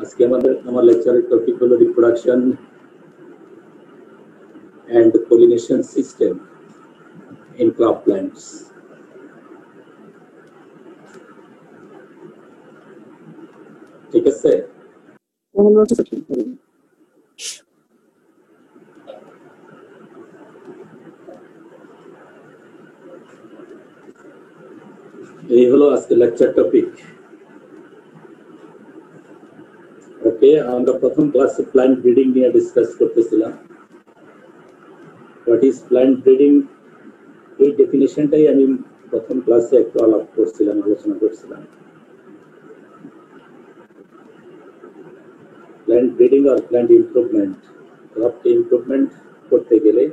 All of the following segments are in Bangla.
আজকে আমার লেকচারের টপিক হলো reproduction and pollination system in crop plants. ঠিক আছে? এই হলো আজকে লেকচার টপিক। ওকে, আমরা প্রথম ক্লাসে প্ল্যান্ট ব্রিডিং নিয়ে ডিসকাস করতেছিলাম। হোয়াট ইজ প্ল্যান্ট ব্রিডিং, এই ডেফিনেশনটাই আমি প্রথম ক্লাসে একটু আলোচনা করছিলাম। প্ল্যান্ট ব্রিডিং আর প্ল্যান্ট ইমপ্রুভমেন্ট, ক্রপকে ইমপ্রুভমেন্ট করতে গেলে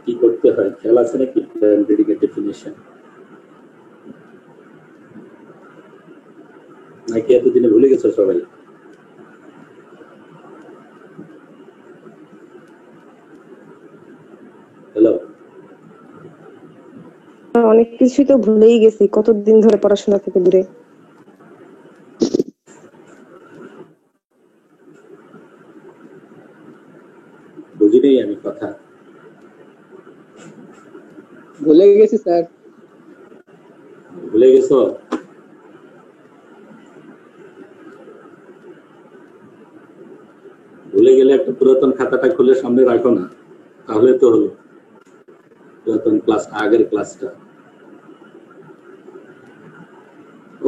কি করতে হয় খেয়াল আছে নাকি? প্ল্যান্ট ব্রিডিং এর ডেফিনেশন নাকি এতদিনে ভুলে গেছো সবাই? হ্যালো, অনেক কিছুই তো ভুলেই গেছি, কতদিন ধরে পড়াশোনা থেকে দূরে। বুঝি নেই আমি কথা। ভুলে গেছি স্যার। ভুলে গেছো? ভুলে গেলে একটা পুরাতন খাতাটা খুলে সামনে রাখো না, তাহলে তো হলো। পুরাতন ক্লাস, আগের ক্লাসটা।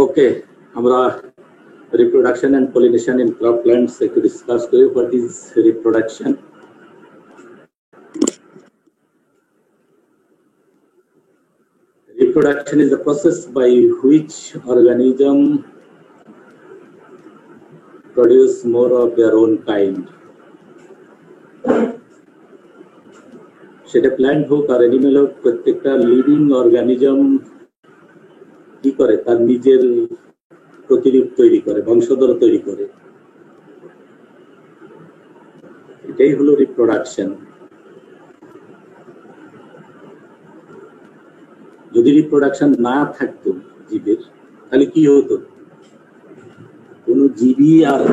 ওকে, আমরা reproduction and pollination in crop plants একটু ডিসকাস করি। What is reproduction? Reproduction is the process by which organism produce more of their own kind. সেটা প্ল্যান্ট হোক আর অ্যানিমেল হোক, প্রত্যেকটা লিভিং অর্গানিজম কি করে? তার নিজের প্রতিরূপ তৈরি করে, বংশধর তৈরি করে। এটাই হলো রিপ্রোডাকশন। যদি রিপ্রোডাকশন না থাকতো জীবের, তাহলে কি হতো? কোন জীবই আর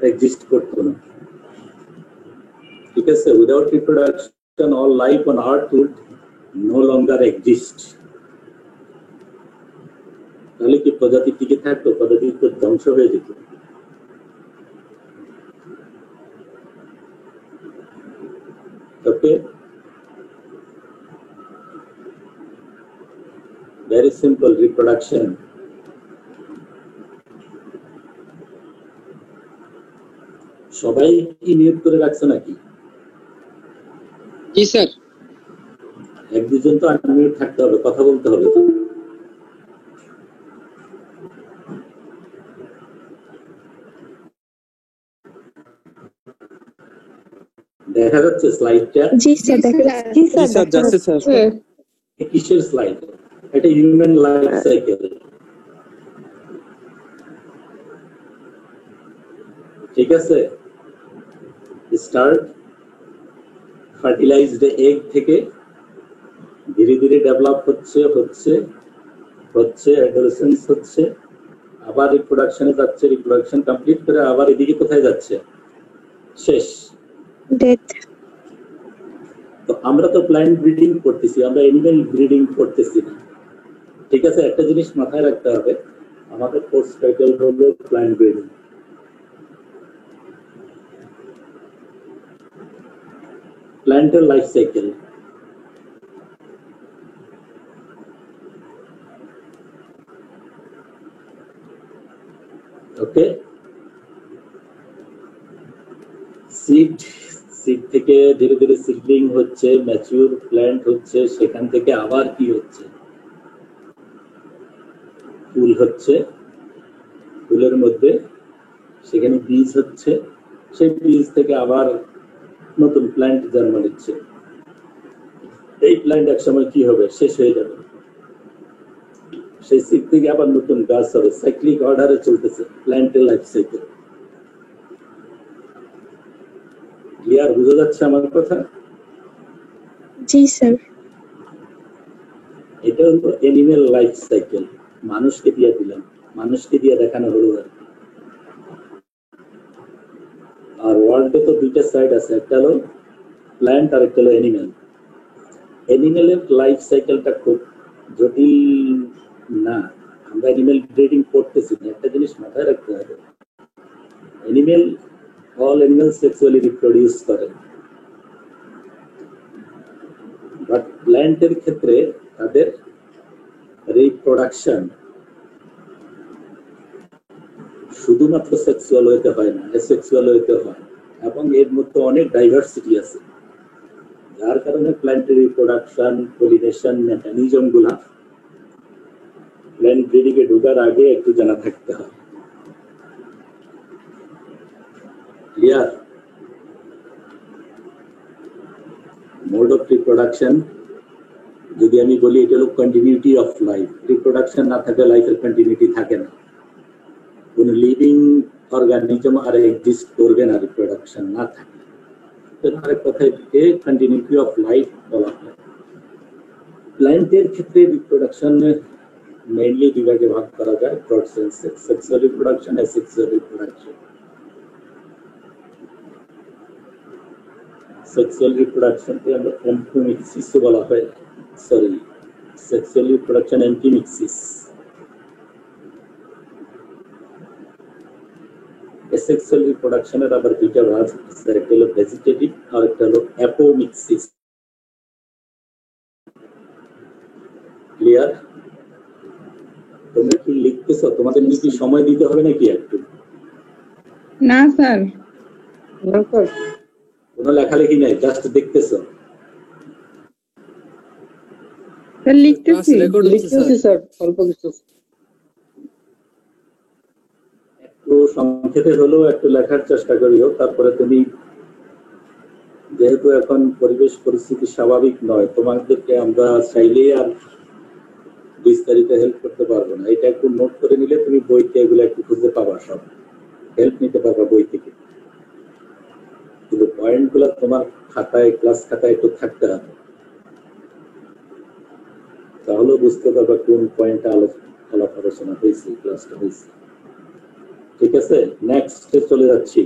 এক্সিস্ট করতো না। ঠিক আছে? Without reproduction all life on earth would no longer exist. তাহলে কি প্রজাতি টিকে থাকতো? প্রজাতি তো ধ্বংস হয়ে যেত। ওকে, ভেরি সিম্পল রিপ্রোডাকশন। সবাই কি মিউট করে রাখছে নাকি? জি স্যার। এক দুজন তো আনমিউট থাকতে হবে, কথা বলতে হবে তো। দেখা যাচ্ছে স্লাইডটা? জি স্যার, দেখা যাচ্ছে। জি স্যার, যাচ্ছে স্যার। কিসের স্লাইড? এটা হিউম্যান লাইফ সাইকেল। ঠিক আছে? স্টার্ট ফার্টিলাইজড এগ থেকে ধীরে ধীরে ডেভেলপ হচ্ছে অ্যাডোলেসেন্স হচ্ছে, আবার রিপ্রোডাকশনে যাচ্ছে, রিপ্রোডাকশন কমপ্লিট করে আবার এদিকে কোথায় যাচ্ছে? শেষ, ডেথ। তো আমরা তো প্ল্যান্ট ব্রিডিং করতেছি, আমরা অ্যানিমেল ব্রিডিং করতেছি না। ঠিক আছে? একটা জিনিস মাথায় রাখতে হবে, আমাদের কোর্স টাইটেল হলো প্ল্যান্ট ব্রিডিং। প্ল্যান্টের লাইফ সাইকেল। ওকে, সিড থেকে ধীরে ধীরে সিডলিং হচ্ছে, ম্যাচিউর প্ল্যান্ট হচ্ছে, সেখান থেকে আবার কি হচ্ছে? ফুল হচ্ছে, ফুলের মধ্যে সেখানে বীজ হচ্ছে, সেই বীজ থেকে আবার নতুন প্ল্যান্ট জন্ম নিচ্ছে। এই প্ল্যান্ট একসময় কি হবে? শেষ হয়ে যাবে। সেই সিড থেকে আবার নতুন গাছ হবে। সাইক্লিক অর্ডারে চলতেছে প্ল্যান্টের লাইফ সাইকেল। ক্লিয়ার? বুঝা যাচ্ছে আমার কথা? জি স্যার। এটা হলো অ্যানিমেল লাইফ সাইকেল। মানুষকে দিয়ে দিলাম, মানুষকে দিয়ে দেখানো হলো আর কি। আর ওয়ার্ল্ডে তো দুইটা সাইড আছে, একটা হলো প্ল্যান্ট আর একটা হলো অ্যানিমেল। অ্যানিমেলের লাইফ সাইকেলটা খুব জটিল না। আমরা অ্যানিমেল ব্রিডিং করতেছি না, একটা জিনিস মাথায় রাখতে হবে, animal all animal sexually reproduce করে, বাট প্ল্যান্টের ক্ষেত্রে তাদের রিপ্রোডাকশন শুধুমাত্র সেক্সুয়াল হইতে হয় না, অ্যাসেক্সুয়াল হইতে হয়, এবং এর মধ্যে অনেক ডাইভার্সিটি আছে, যার কারণে প্ল্যান্টের রিপ্রোডাকশন পলিনেশন মেকানিজম গুলা প্ল্যান্ট ব্রিডিং এ ঢোকার আগে একটু জানা থাকতে হয়। ক্লিয়ার? মোড অফ রিপ্রোডাকশন যদি আমি বলি এটা হলো কন্টিনিউটি অফ লাইফ। রিপ্রোডাকশন না থাকলে লাইফের কন্টিনিউটি থাকে না, কোন লিভিং অর্গানিজম আর এক্সিস্ট করবে না রিপ্রোডাকশন না থাকে। আরেক কথায় কন্টিনিউটি অফ লাইফ বলা হয়। প্ল্যান্টের ক্ষেত্রে রিপ্রোডাকশন মেইনলি দুই ভাগে ভাগ করা যায়, broad sense, sexual reproduction, asexual reproduction. Sexual রিপ্রোডাকশনকে আমরা এম্পিমিক্সিস বলা হয়, sorry, sexual reproduction amphimixis. Asexual রিপ্রোডাকশনের আবার দুইটা ভাগ আছে, একটা হলো ভেজিটেটিভ আর একটা হলো অ্যাপোমিক্সিস। ক্লিয়ার? তোমরা কি লিখতেছো? তোমাদের কি সময় দিতে হবে নাকি একটু? না স্যার, না স্যার, কোনো লেখালেখি নাই, জাস্ট দেখতেছো? স্যার লিখতেছি। লিখতেছি স্যার, অল্প কিছু। একটু সংক্ষেপে হলেও একটু লেখার চেষ্টা করিও। তারপরে তুমি, যেহেতু এখন পরিবেশ পরিস্থিতি স্বাভাবিক নয়, তোমাদেরকে আমরা চাইলেই আর বিস্তারিত হেল্প করতে পারবো না। এটা একটু নোট করে নিলে তুমি বইতে এগুলো একটু খুঁজে পাবা, সব হেল্প নিতে পারবা বই থেকে। কিন্তু পয়েন্ট গুলো তোমার খাতায়, ক্লাস খাতায় একটু থাকতে হবে, তাহলে বুঝতে পারবা কোন পয়েন্টটা আলাপ আলোচনা হয়েছে, ক্লাসটা হয়েছে। ঠিক আছে, নেক্সট চলে যাচ্ছি।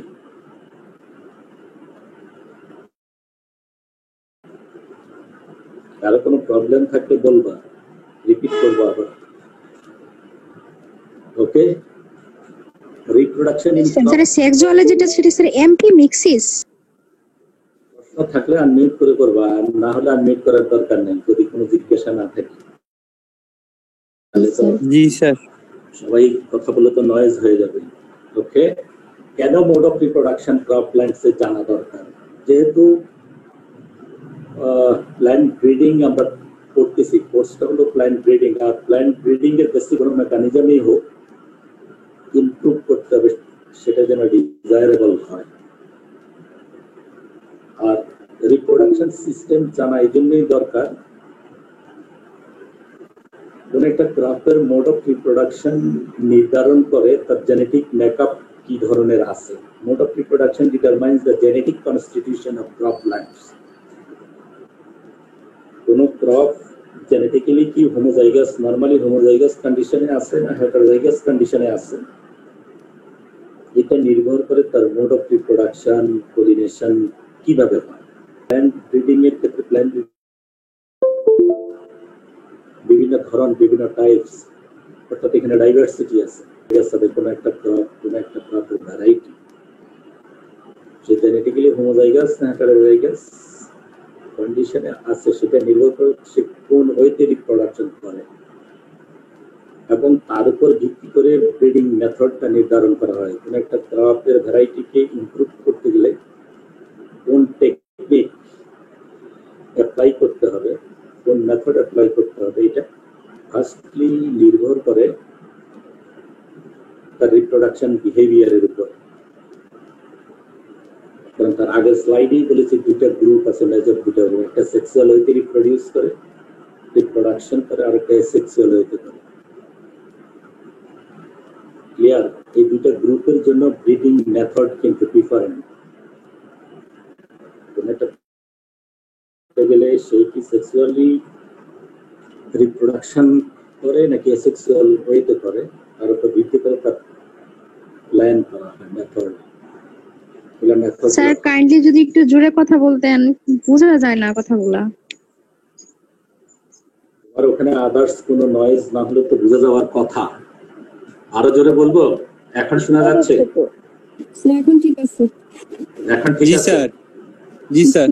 কারো কোনো প্রবলেম থাকলে বলবা, রিপিট করবো আবার। ওকে, রিপ্রোডাকশন ইন স্যার সেক্সুয়ালজিটা সেটা স্যার এমপি মিক্সিস। প্রশ্ন থাকলে আনমিউট করে করবা, আর না হলে আনমিউট করার দরকার নেই যদি কোনো জিজ্ঞাসা না থাকে। তাহলে তো জি স্যার, সবাই কথা বলে তো নয়েজ হয়ে যাবে। ওকে, কেন mode of reproduction crop plants এ জানা দরকার? যেহেতু প্ল্যান্ট ব্রিডিং আমরা করতেছি, কোর্সটা হলো প্ল্যান্ট ব্রিডিং, আর প্ল্যান্ট ব্রিডিং এর বেশি কোনো মেকানিজমই হোক, ইমপ্রুভ করতে হবে সেটা যেন ডিজায়ারেবল হয়। আর রিপ্রোডাকশন সিস্টেম জানা এই জন্যই দরকার, কোন একটা ক্রপের মোড অফ রিপ্রোডাকশন নির্ধারণ করে তার জেনেটিক মেকআপ কি ধরনের আছে। Mode of reproduction determines the genetic constitution of crop plants. কোন ক্রপ জেনেটিক্যালি কি হোমোজাইগাস, নরমালি হোমোজাইগাস কন্ডিশনে আছে না হেটারোজাইগাস কন্ডিশনে আছে, এটা নির্ভর করে তার মোড অফ রিপ্রোডাকশন, পলিনেশন কিভাবে হয়। প্ল্যান্ট ব্রিডিং এর ক্ষেত্রে প্ল্যান্ট বিভিন্ন ধরন, বিভিন্ন টাইপস, অর্থাৎ এখানে ডাইভার্সিটি আছে। কোনো একটা ক্রপের ভ্যারাইটি, সে জেনেটিক্যালি হোমোজাইগাস না হেটারোজাইগাস কন্ডিশনে আছে, সেটা নির্ভর করে সে কোন ওয়েতে রিপ্রোডাকশন করে, এবং তার উপর ভিত্তি করে ব্রিডিং মেথডটা নির্ধারণ করা হয়। কোন একটা ক্রপের ভ্যারাইটিকে ইমপ্রুভ করতে গেলে কোন টেকনিক অ্যাপ্লাই করতে হবে, কোন মেথড অ্যাপ্লাই করতে হবে, এটা ফার্স্টলি নির্ভর করে তার রিপ্রোডাকশন বিহেভিয়ারের উপর। কারণ তার আগের স্লাইডেই বলেছি দুইটা গ্রুপ আছে, মেজর দুটা গ্রুপ, একটা সেক্সুয়াল ওয়েতে রিপ্রোডাকশন করে, আর একটা সেক্সুয়াল ওয়েতে করে। ক্লিয়ার? এই দুইটা গ্রুপের জন্য ব্রিডিং মেথড কিন্তু ডিফারেন্ট। গেলে সেই কি সেক্সুয়ালি রিপ্রোডাকশন করে নাকি সেক্সুয়াল ওয়েতে করে, তার উপর ভিত্তি প্ল্যান করা হয় মেথড। এগুলো মেথড স্যার কাইন্ডলি যদি একটু জোরে কথা বলতেন, বোঝা যায় না কথাগুলা। আর ওখানে আদার্স কোনো নয়েজ না হলে তো বুঝে যাওয়ার কথা। আরো জোরে বলবো? এখন শোনা যাচ্ছে? এখন ঠিক আছে। এখন ঠিক জি আছে? স্যার, জি স্যার।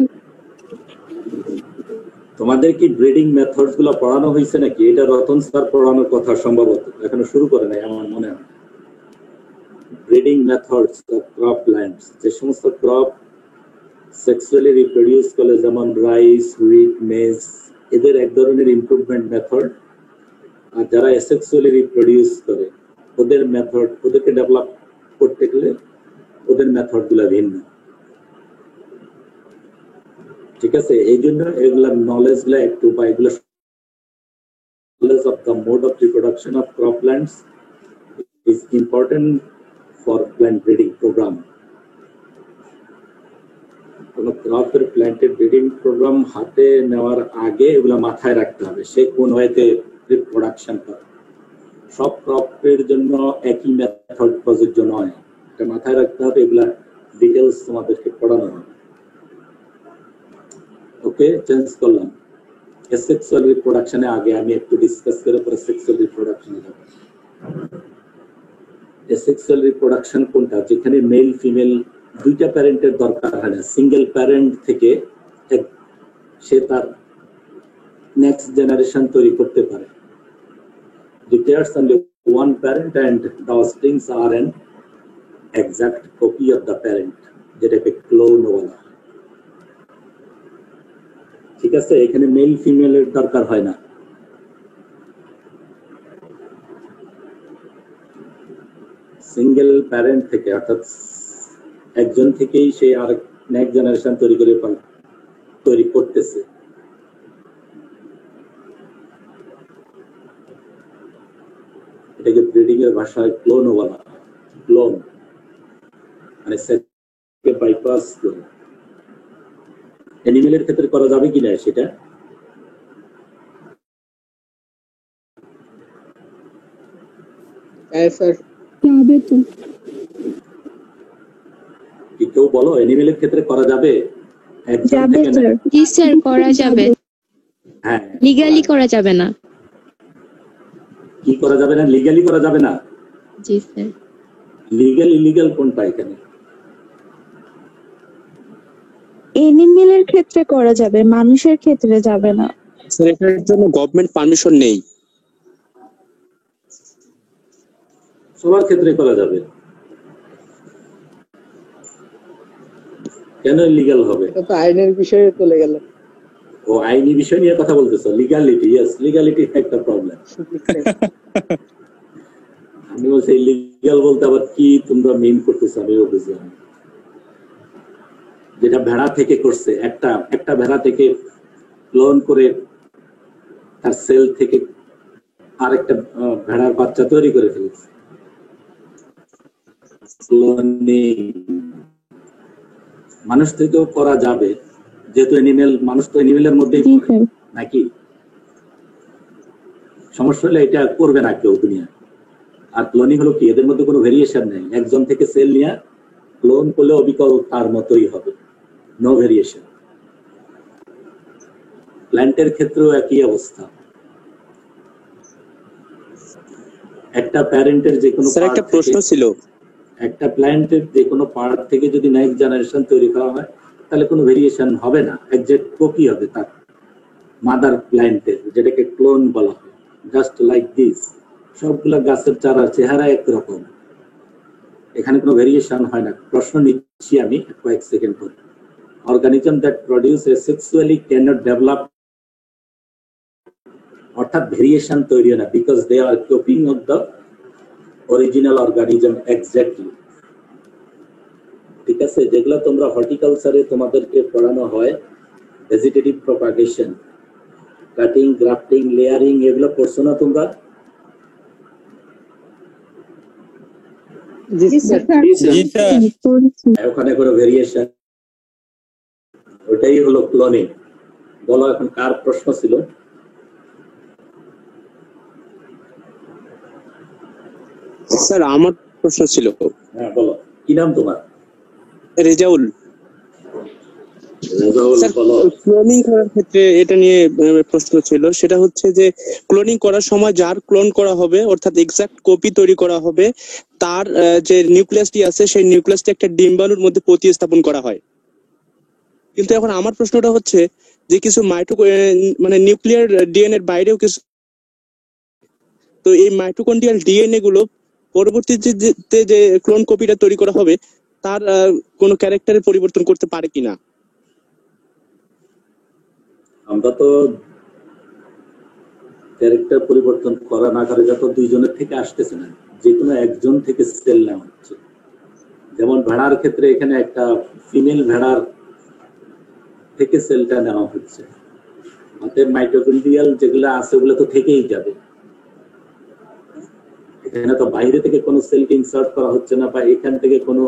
তোমাদের কি ব্রিডিং মেথডস গুলো পড়ানো হয়েছে নাকি? এটা রতন স্যার পড়ানোর কথা সম্ভবত, এখনো শুরু করে নাই আমার মনে হয়। Breeding methods of crop plants, যে সমস্ত ক্রপ সেক্সুয়ালি রিপ্রোডিউস করে, যেমন রাইস, হুইট, মেজ, এদের এক ধরনের ইমপ্রুভমেন্ট মেথড। আর যারা অ্যাসেক্সুয়ালি রিপ্রোডিউস করে ওদের মেথড, ওদেরকে ডেভেলপ করতে গেলে ওদের মেথড গুলা ভিন্ন। ঠিক আছে, এই জন্য এগুলা নলেজ গুলা একটু বা এগুলো knowledge of the mode of reproduction of croplands is important for plant breeding program. কোন ক্রপের প্ল্যান্টের ব্রিডিং প্রোগ্রাম হাতে নেওয়ার আগে এগুলা মাথায় রাখতে হবে, সে কোন ওয়েতে রিপ্রোডাকশন করে। সব ক্রপের জন্য একই মেথড প্রযোজ্য নয়, এটা মাথায় রাখতে হবে। এগুলা ডিটেলস তোমাদেরকে পড়ানো হবে। ওকে, চেঞ্জ করলাম। সেক্সুয়াল রিপ্রোডাকশনে আগে আমি একটু ডিসকাস করে পরে সেক্সুয়াল রিপ্রোডাকশনে যাব। সেক্সুয়াল রিপ্রোডাকশন কোনটা? যেখানে মেল ফিমেল দুইটা প্যারেন্টের দরকার হয় না, সিঙ্গেল প্যারেন্ট থেকে সে তার নেক্সট জেনারেশন তৈরি করতে পারে। requires only one parent and the offsprings are an exact copy of the parent, যেটাকে ক্লোন বলা হয়। ঠিক আছে, এখানে মেল ফিমেলের দরকার হয় না। সিঙ্গেল প্যারেন্ট থেকে, অর্থাৎ একজন থেকেই সে আর নেক্সট জেনারেশন তৈরি করতেছে। এটাকে ব্রিডিং এর ভাষায় ক্লোন বলা হয়। ক্লোন মানে সেলকে বাইপাস করে। অ্যানিমেলের ক্ষেত্রে করা যাবে কিনা সেটা? হ্যাঁ স্যার। যাবে তো। কি কেউ বলো, অ্যানিমেলের ক্ষেত্রে করা যাবে? একজন যাবে থেকে স্যার। জি স্যার, করা যাবে। হ্যাঁ, লিগ্যালি করা যাবে না। কি করা যাবে না? লিগ্যালি করা যাবে না। জি স্যার। লিগ্যাল ইলিগ্যাল কোনটা এখানে? এনিমেলের ক্ষেত্রে করা যাবে, মানুষের ক্ষেত্রে যাবে না। স্যার এটার জন্য গভর্নমেন্ট পারমিশন নেই। সবার ক্ষেত্রে করা যাবে, কেন ইলিগ্যাল হবে? এটা তো আইনের বিষয়ে চলে গেল। ও আইনি বিষয় নিয়ে কথা বলতেছো। লিগ্যালিটি, ইয়েস, লিগ্যালিটি একটা প্রবলেম। আমি বলছি ইলিগ্যাল বলতে আবার কি তোমরা মিন করতেছো আমিও বুঝলাম। যেটা ভেড়া থেকে করছে, একটা ভেড়া থেকে ক্লোন করে তার সেল থেকে আরেকটা ভেড়ার বাচ্চা তৈরি করে ফেলছে। ক্লোনিং মানুষ থেকেও করা যাবে, যেহেতু অ্যানিমেল, মানুষ তো অ্যানিমেলের মধ্যেই পড়ে নাকি? সমস্যা হলে এটা করবে না কেউ দুনিয়া। আর ক্লোনিং হলো কি, এদের মধ্যে কোনো ভেরিয়েশন নেই। একজন থেকে সেল নিয়ে ক্লোন করলে অবিকল তার মতোই হবে, নো ভেরিয়েশন। প্ল্যান্টের ক্ষেত্রেও একই অবস্থা। একটা প্যারেন্টের যে কোনো স্যার একটা প্রশ্ন ছিল। একটা প্ল্যান্টের যে কোনো পার্ট থেকে যদি নেক্সট জেনারেশন তৈরি করা হয় তাহলে কোনো ভেরিয়েশন হবে না, এক্সাক্ট কপি হবে তার মাদার প্ল্যান্টের, যেটাকে ক্লোন বলা হয়। জাস্ট লাইক দিস, সবগুলা গাছের চারার চেহারা একরকম, এখানে কোনো ভেরিয়েশন হয় না। প্রশ্ন নিচ্ছি আমি কয়েক সেকেন্ড পর। Organism that produce sexually cannot develop, অর্থাৎ ভেরিয়েশন তৈরি হয় না, because they are copying of the original organism exactly. ঠিক আছে, যেগুলো তোমরা হর্টিকালচারে তোমাদেরকে পড়ানো হয়, vegetative propagation, cutting, grafting, layering, এগুলো পড়ছো না তোমরা? জি স্যার। জি স্যার। ওখানে কোনো ভেরিয়েশন, ওটাই হলো ক্লোনিং। বলো এখন কার প্রশ্ন ছিল? স্যার আমার প্রশ্ন ছিল, হ্যাঁ বলো, কি নাম তোমার? রেজাউল। রেজাউল, স্যার, বলো। ক্লোনিং করার ক্ষেত্রে এটা নিয়ে প্রশ্ন ছিল, সেটা হচ্ছে যে ক্লোনিং করার সময় যার ক্লোন করা হবে অর্থাৎ এক্সাক্ট কপি তৈরি করা হবে, তার যে নিউক্লিয়াসটি আছে সেই নিউক্লিয়াসটি একটা ডিম্বাণুর মধ্যে প্রতিস্থাপন করা হয়। কিন্তু এখন আমার প্রশ্নটা হচ্ছে যে কিছু মানে নিউক্লিয়ার ডিএনএর বাইরেও কিছু, তো এই মাইটোকন্ড্রিয়াল ডিএনএ গুলো পরবর্তীতে যে ক্লোন কপিটা তৈরি করা হবে তার কোনো ক্যারেক্টারের পরিবর্তন করতে পারে কিনা? আমরা তো ক্যারেক্টার পরিবর্তন করা না করে যত দুইজনের থেকে আসতেছে না, যে কোনো একজন থেকে সেল নেওয়া হচ্ছে। যেমন ভেড়ার ক্ষেত্রে এখানে একটা ফিমেল ভেড়ার থেকে সেলটা নেওয়া হচ্ছে, অতএব মাইটোকন্ড্রিয়াল যেগুলো আছে ওগুলো তো থেকেই যাবে। এখানে তো বাইরে থেকে কোনো সেলকে ইনসার্ট করা হচ্ছে না, বা এখান থেকে কোনো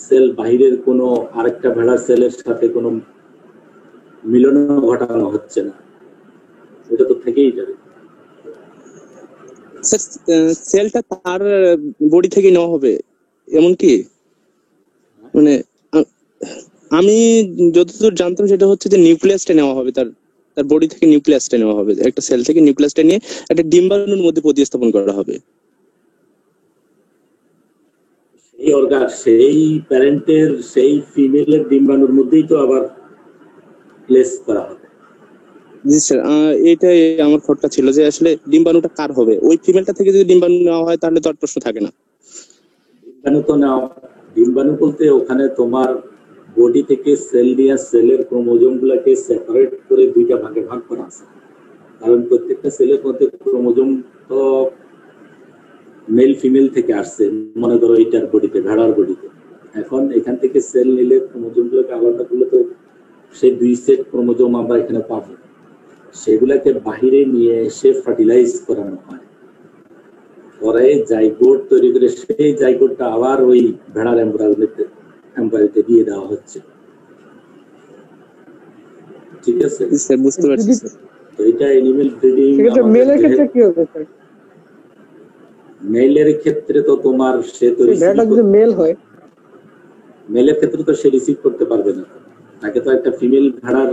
সেল বাইরের কোনো আরেকটা ভেড়ার সেলের সাথে কোনো মিলন ঘটানো হচ্ছে না, ওটা তো থেকেই যাবে। সেলটা তার বডি থেকে নেওয়া হবে এমন কি? মানে আমি যতদূর জানতাম সেটা হচ্ছে যে নিউক্লিয়াসটা নেওয়া হবে, তার তার বডি থেকে নিউক্লিয়াসটা নেওয়া হবে, একটা সেল থেকে নিউক্লিয়াসটা নিয়ে একটা ডিম্বাণুর মধ্যে প্রতিস্থাপন করা হবে। সেই অর্গান, সেই প্যারেন্টের, সেই ফিমেলের ডিম্বাণুর মধ্যেই তো আবার প্লেস করা হবে। জি স্যার, এটাই আমার খটকা ছিল যে আসলে ডিম্বাণুটা কার হবে। ওই ফিমেলটা থেকে যদি ডিম্বাণু নেওয়া হয় তাহলে তো আর প্রশ্ন থাকে না। ডিম্বাণু তো নাও, ডিম্বাণু বলতে ওখানে তোমার বডি থেকে সেল নিয়ে সেলের ক্রোমোজোম গুলাকে সেপারেট করে দুইটা ভাগে ভাগ করা আছে, কারণ প্রত্যেকটা সেলের মধ্যে ক্রোমোজোম তো মেল ফিমেল থেকে আসছে। মনে করো এইটার বডিতে, ভেড়ার বডিতে, এখন এখান থেকে সেল নিলে ক্রোমোজোম গুলোকে আলাদা করলে তো সেই দুই সেট ক্রোমোজোম আমরা এখানে পাবো, সেগুলাকে বাহিরে নিয়ে এসে ফার্টিলাইজ করানো হয়, পরে জাইগোট তৈরি করে সেই জাইগোটটা আবার ওই ভেড়ার এমব্রায়োতে দিয়ে দেওয়া হচ্ছে। ঠিক আছে স্যার, বুঝতে পারছি স্যার। তো এটা এনিমেল ব্রিডিং। মেলের ক্ষেত্রে কি হবে স্যার? মেলের ক্ষেত্রে তো তোমার সে তো ভেড়াটা যদি মেল হয়, মেলের ক্ষেত্রে তো সে রিসিভ করতে পারবে না, তাকে তো একটা ফিমেল ভেড়ার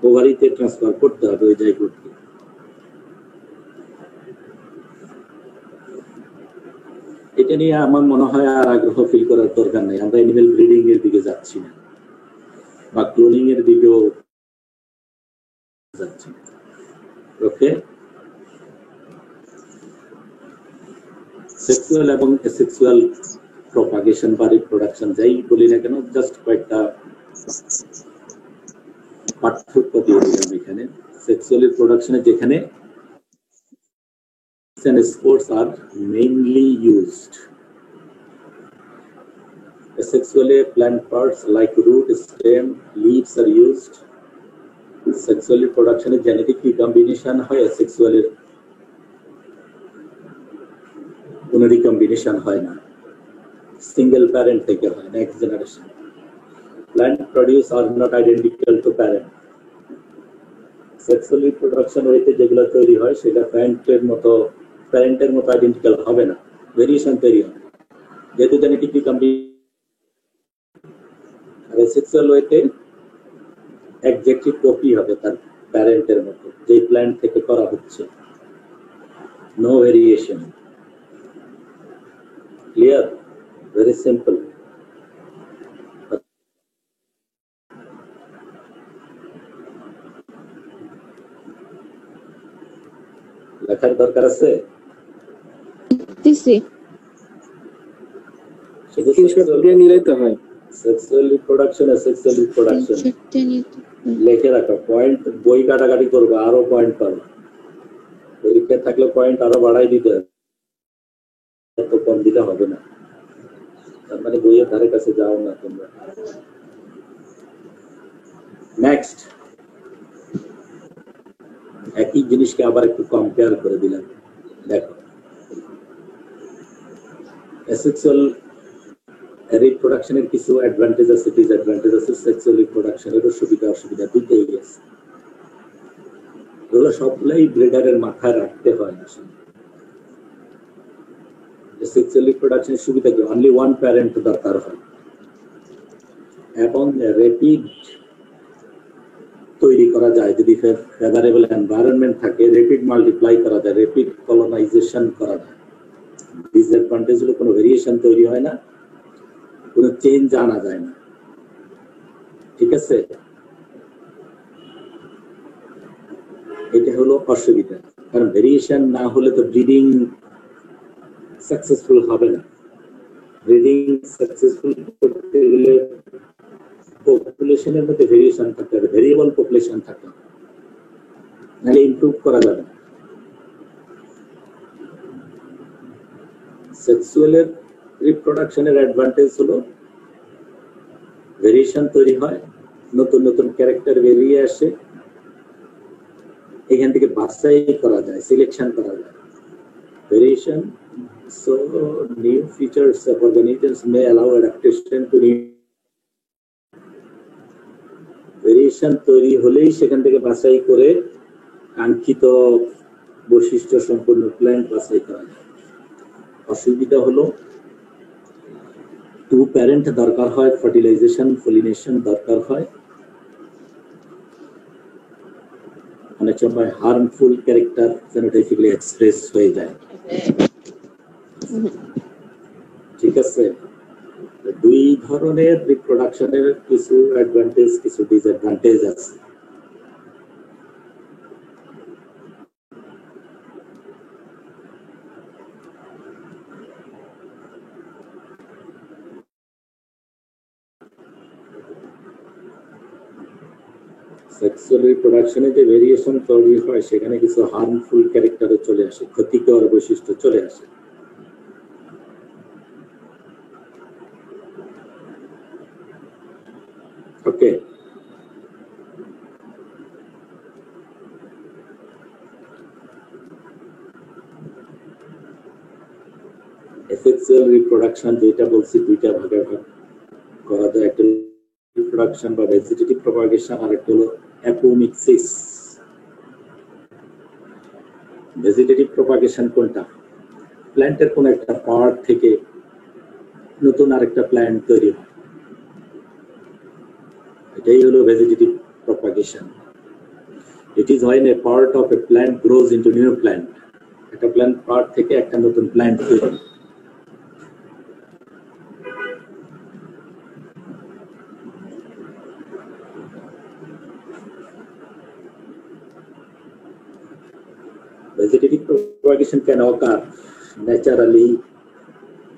ওভারিতে ট্রান্সফার করতে হবে ওই জাইগোটকে। এটা নিয়ে আমার মনে হয় আর আগ্রহ ফিল করার দরকার নেই, আমরা এনিমেল ব্রিডিং এর দিকে যাচ্ছি না বা ক্লোনিং এর দিকেও যাচ্ছি না। ওকে, সেক্সুয়াল এবং অ্যাসেক্সুয়াল প্রপাগেশন বা রিপ্রোডাকশন যাই বলি না কেন, জাস্ট কয়েকটা পার্থক্য দিয়ে দিলাম এখানে। সেক্সুয়াল রিপ্রোডাকশনে যেখানে and spores are mainly used. Asexually, plant parts like root, stem, leaves are used. Sexual reproduction is genetic recombination হয়, asexual কোনো recombination হয় না, single parent থেকে হয়, next generation. Plant produce are not identical to parent. Sexual reproduction হইতে যেগুলো তৈরি হয় সেটা প্যারেন্টের মতো আইডেন্টিক্যাল হবে না, ভেরিয়েশন তৈরি হবে, যেহেতু জেনেটিক রিকম্বিনেশন। সেক্সুয়াল ওয়েতে এক্স্যাক্টলি কপি হবে তার প্যারেন্টের মতো, যে প্ল্যান্ট থেকে করা হচ্ছে, no variation. Clear? Very simple. লেখার দরকার আছে? নিলেই তো হয়। সেক্সুয়াল রিপ্রোডাকশন, সেক্সুয়াল রিপ্রোডাকশন লিখে রাখো, পয়েন্ট বই কাটাকাটি করবে, আরো পয়েন্ট পাবে। পরীক্ষায় থাকলে পয়েন্ট আরো বাড়াই দিতে হবে, এত কম দিলে হবে না। তার মানে বইয়ের ধারে কাছে যাও না তোমরা। নেক্সট, একই জিনিসকে আবার একটু কম্পেয়ার করে দিলাম। দেখো, অ্যাসেক্সুয়াল রিপ্রোডাকশনের কিছু অ্যাডভান্টেজ আছে, ডিসঅ্যাডভান্টেজ আছে, সেক্সুয়াল রিপ্রোডাকশনেরও সুবিধা অসুবিধা দুটোই আছে। এগুলো সবগুলাই ব্রিডারের মাথায় রাখতে হয় আসলে। সেক্সুয়াল রিপ্রোডাকশনের সুবিধা কি অনলি ওয়ান প্যারেন্ট দরকার হয় এবং রেপিড তৈরি করা যায় যদি ফেভারেবল এনভায়রনমেন্ট থাকে রেপিড মাল্টিপ্লাই করা যায় রেপিড কলোনাইজেশন করা যায় ডিসঅ্যাডভান্টেজ হলো কোনো ভেরিয়েশন তৈরি হয় না কোনো চেঞ্জ আনা যায় না ঠিক আছে এটা হলো অসুবিধা কারণ ভেরিয়েশন না হলে তো ব্রিডিং সাকসেসফুল হবে না ব্রিডিং সাকসেসফুল করতে গেলে পপুলেশনের মধ্যে ভেরিয়েশন থাকতে হবে ভেরিয়েবল পপুলেশন থাকতে হবে নাহলে ইমপ্রুভ করা যাবে না সেক্সুয়ালের রিপ্রোডাকশনের অ্যাডভান্টেজ হলো ভেরিয়েশন তৈরি হয় নতুন নতুন ক্যারেক্টার বেরিয়ে আসে এখান থেকে বাছাই করা যায় সিলেকশন করা যায় variation so new features of organisms may allow adaptation to new variation তৈরি হলেই সেখান থেকে বাছাই করে কাঙ্ক্ষিত বৈশিষ্ট্য সম্পন্ন প্ল্যান্ট বাছাই করা যায় অসুবিধা হলো টু প্যারেন্ট দরকার হয় ফার্টিলাইজেশন পলিনেশন দরকার হয় অনেক সময় হার্মফুল ক্যারেক্টার ফেনোটাইপিক্যালি এক্সপ্রেস হয়ে যায় ঠিক আছে দুই ধরনের রিপ্রোডাকশনের কিছু অ্যাডভান্টেজ কিছু ডিসঅ্যাডভান্টেজ আছে সেক্সুয়াল রিপ্রোডাকশনে যে ভেরিয়েশন তৈরি হয় সেখানে কিছু হার্মফুল ক্যারেক্টারও চলে আসে ক্ষতিকর বৈশিষ্ট্য চলে আসে ওকে এসেক্সুয়াল রিপ্রোডাকশন যেটা বলছি দুইটা ভাগে ভাগ করা যায় একটা রিপ্রোডাকশন বা ভেজিটেটিভ প্রপাগেশন আর একটা হলো অ্যাপোমিক্সিস ভেজিটেটিভ প্রপাগেশন কোনটা প্ল্যান্টের কোন একটা পার্ট থেকে নতুন আরেকটা প্ল্যান্ট তৈরি হয় এটাই হলো vegetative propagation it is when a part of a plant grows into new plant একটা প্ল্যান্ট পার্ট থেকে একটা নতুন প্ল্যান্ট তৈরি হয় Vegetative propagation can occur naturally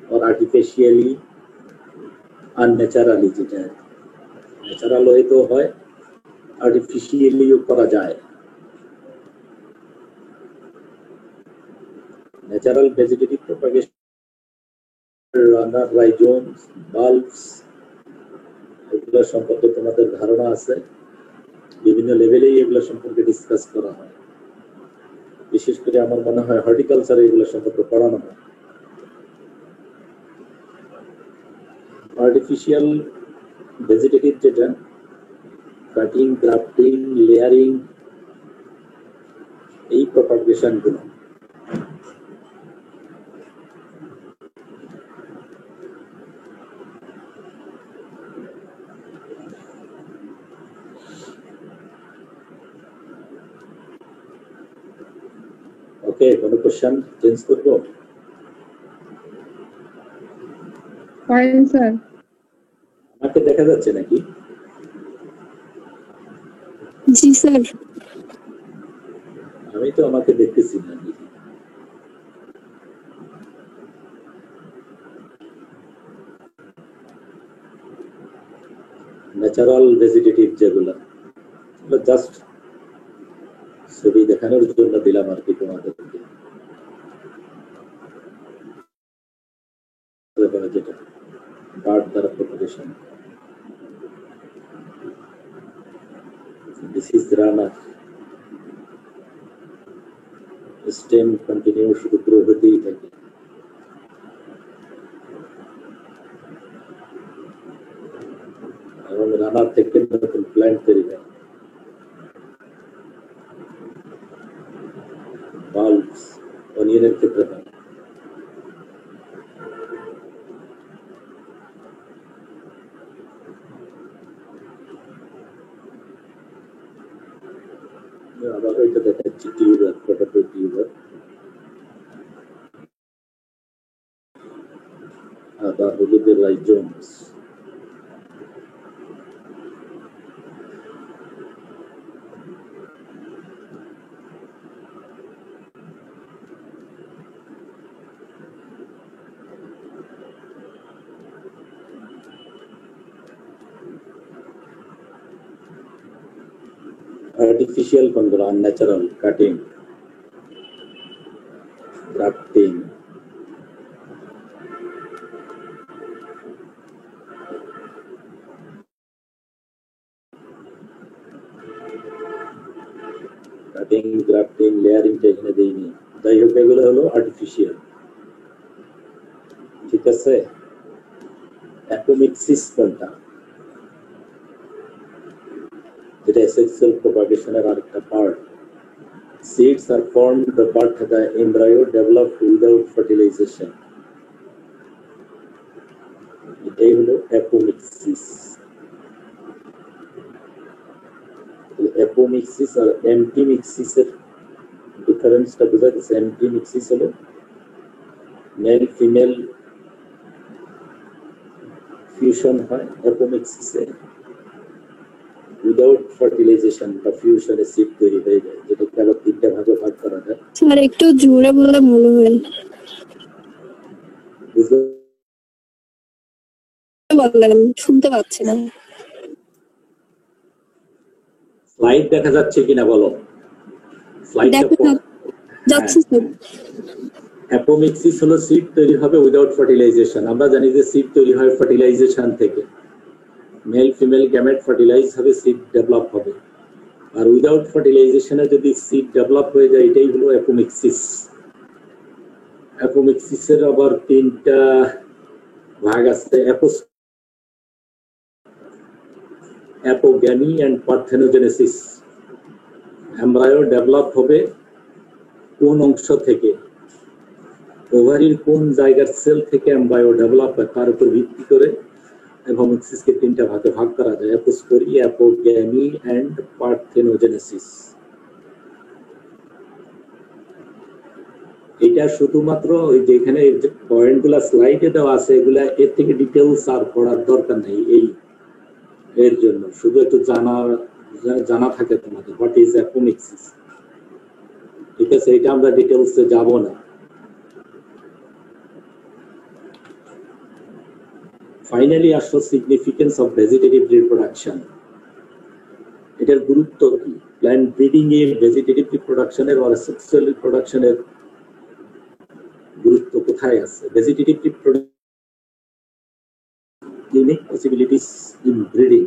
or artificially, unnaturally যেটা ন্যাচারাল হয়তো হয় আর্টিফিশিয়ালিও করা যায় ন্যাচারাল ভেজিটেটিভ প্রপাগেশন রানার রাইজোমস বাল্বস এগুলো সম্পর্কে তোমাদের ধারণা আছে বিভিন্ন লেভেলেই এগুলো সম্পর্কে ডিসকাস করা হয় বিশেষ করে আমার মনে হয় হর্টিকালচারে এগুলো সম্পর্কে পড়ানো হয় আর্টিফিশিয়াল ভেজিটেটিভ যেটা কাটিং গ্রাফটিং লেয়ারিং এই প্রপাগেশন গুলো ওকে কোনো কোশ্চেন চেঞ্জ করব ফাইন স্যার আমাকে দেখা যাচ্ছে নাকি জি স্যার আমি তো আমাকে দেখতেছি না ন্যাচারাল ভেজিটেটিভ যেগুলো জাস্ট ছবি দেখানোর জন্য দিলাম আর কি তোমাদেরকে যেটা বার্ড দ্বারা propagation this is runner stem continue শুধু গ্রো হতেই থাকে এবং রানার থেকে নতুন প্ল্যান্ট তৈরি হয় বাল্বস অনিয়নের ক্ষেত্রে হয় আবার এটা দেখাচ্ছি টিউবার, পটাটো টিউবার। আবার হলো যে রাইজোমস। আর্টিফিশিয়াল কোনগুলো? Unnatural cutting, grafting, cutting, grafting, লেয়ারিংটা এখানে দেইনি। যাই হোক, এগুলো হলো আর্টিফিশিয়াল। ঠিক আছে। অ্যাপোমিক্সিস কোনটা? যেটা এসেক্সুয়াল প্রপাগেশনের আরেকটা part. Seeds are formed but the embryo developed without fertilization. এটাই হলো অ্যাপোমিক্সিস। অ্যাপোমিক্সিস আর এমপিমিক্সিসের ডিফারেন্সটা বোঝা গেছে? এমপিমিক্সিস হলো মেল ফিমেল ফিউশন হয়, অ্যাপোমিক্সিসে উইদাউট ফার্টিলাইজেশন বা ফিউশনে সিড তৈরি হয়ে যায়, যেটাকে আবার তিনটা ভাগে ভাগ করা যায়। স্যার একটু জোরে বললে ভালো হয়। বুঝতে বললেন শুনতে পাচ্ছি না। স্লাইড দেখা যাচ্ছে কিনা বলো? স্লাইডটা দেখা যাচ্ছে স্যার। অ্যাপোমিক্সিস হলো সিড তৈরি হবে উইদাউট ফার্টিলাইজেশন। আমরা জানি যে সিড তৈরি হয় ফার্টিলাইজেশন থেকে। মেল ফিমেল গ্যামেট ফার্টিলাইজ হবে, সিড ডেভেলপ হবে। আর উইদাউট ফার্টিলাইজেশনে যদি সিড ডেভেলপ হয়ে যায়, এটাই হলো অ্যাপোমিক্সিস। অ্যাপোমিক্সিসের আবার তিনটা ভাগ আছে: অ্যাপোগ্যামি এন্ড পার্থেনোজেনেসিস। এমব্রায়ো ডেভেলপ হবে কোন অংশ থেকে, ওভারির কোন জায়গার সেল থেকে এমব্রায়ো ডেভেলপ হয় তার উপর ভিত্তি করে অ্যাপোমিক্সিসকে তিনটা ভাগে ভাগ করা যায়: অ্যাপোস্পোরি, অ্যাপোগ্যামি এন্ড পার্থেনোজেনেসিস। এটা শুধুমাত্র ওই যেখানে পয়েন্টগুলা স্লাইডে দেওয়া আছে, এগুলা এর থেকে ডিটেলস আর পড়ার দরকার নেই। এর জন্য শুধু একটু জানা থাকে তোমাদের হোয়াট ইজ অ্যাপোমিক্সিস। ঠিক আছে, এটা আমরা ডিটেলসে যাব না। ফাইনালি আসলো সিগনিফিকেন্স অফ ভেজিটেটিভ রিপ্রোডাকশন। এটার গুরুত্ব কি? প্ল্যান্ট ব্রিডিং এ ভেজিটেটিভ রিপ্রোডাকশনের আর সেক্সুয়াল রিপ্রোডাকশনের গুরুত্ব কোথায় আছে? Vegetative reproduction unique possibilities in breeding.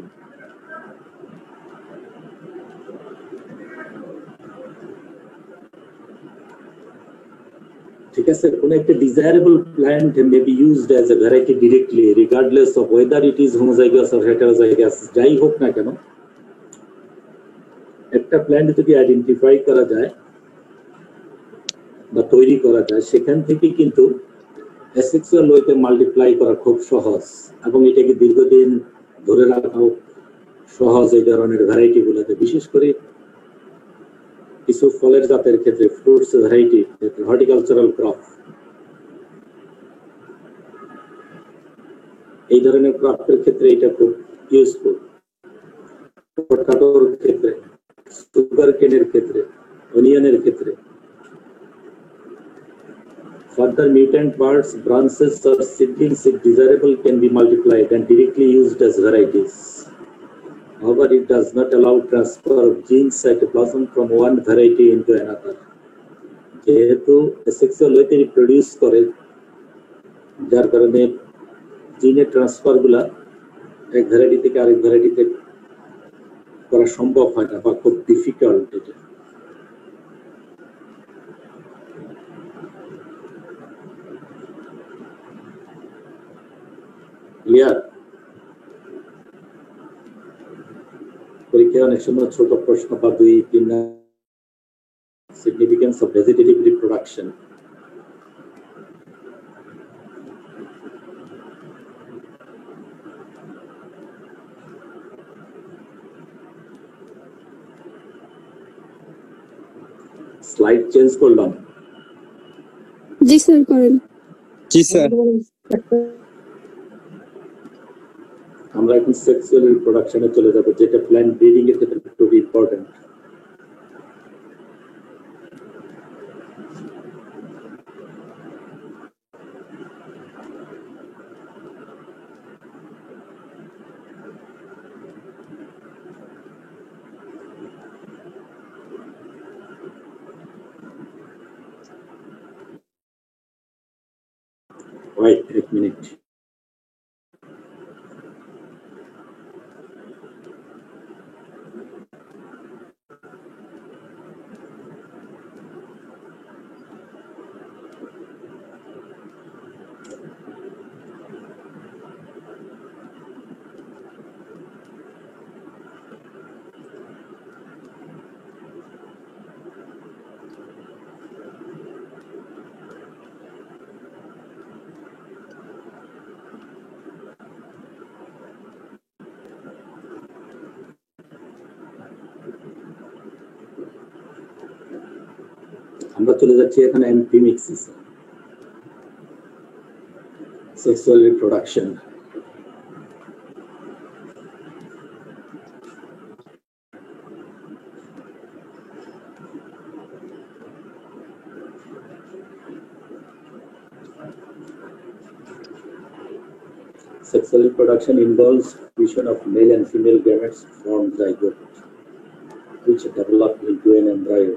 ঠিক আছে, কোন একটা desirable plant may be used as a variety directly regardless of weather it is homozygous or heterozygous. যাই হোক না কেন, একটা প্ল্যান্ট যদি আইডেন্টিফাই করা যায় বা তৈরি করা যায়, সেখান থেকে কিন্তু অ্যাসেক্সুয়াল ওয়েতে মাল্টিপ্লাই করা খুব সহজ, এবং এটাকে দীর্ঘদিন ধরে রাখাও সহজ এই ধরনের ভ্যারাইটি গুলোতে। বিশেষ করে কিছু ফলের জাতের ক্ষেত্রে, ফ্রুটস ভ্যারাইটি, হর্টিকালচারাল ক্রপ, এই ধরনের ক্রপের ক্ষেত্রে এটা খুব ইউজফুল। পটাটোর ক্ষেত্রে, সুগার কেনের ক্ষেত্রে, অনিয়নের ক্ষেত্রে। Further, mutant parts, branches or seedlings if desirable can be multiplied and directly used as varieties. However, it does not allow transfer of genes cytoplasm from one variety into another. যেহেতু সেক্সুয়াল ওয়েতে রিপ্রোডিউস করে, যার কারণে জিনের ট্রান্সফার গুলা এক ভ্যারাইটি থেকে আরেক ভ্যারাইটিতে করা সম্ভব হয় না বা খুব ডিফিকাল্ট। এটা ক্লিয়ার? পরীক্ষায় অনেক সময় ছোট প্রশ্ন বা 2-3 significance of vegetative reproduction. Slide change করলাম। জি স্যার করেন। জি স্যার। আমরা এখন সেক্সুয়াল রিপ্রোডাকশনে চলে যাব, যেটা প্ল্যান্ট ব্রিডিং এর ক্ষেত্রে খুবই ইম্পর্টেন্ট। ওয়েট এক মিনিট। আমরা চলে যাচ্ছি এখানে amphimixis, sexual reproduction. Sexual reproduction involves fusion of male and female gametes from zygote, which develop into an embryo.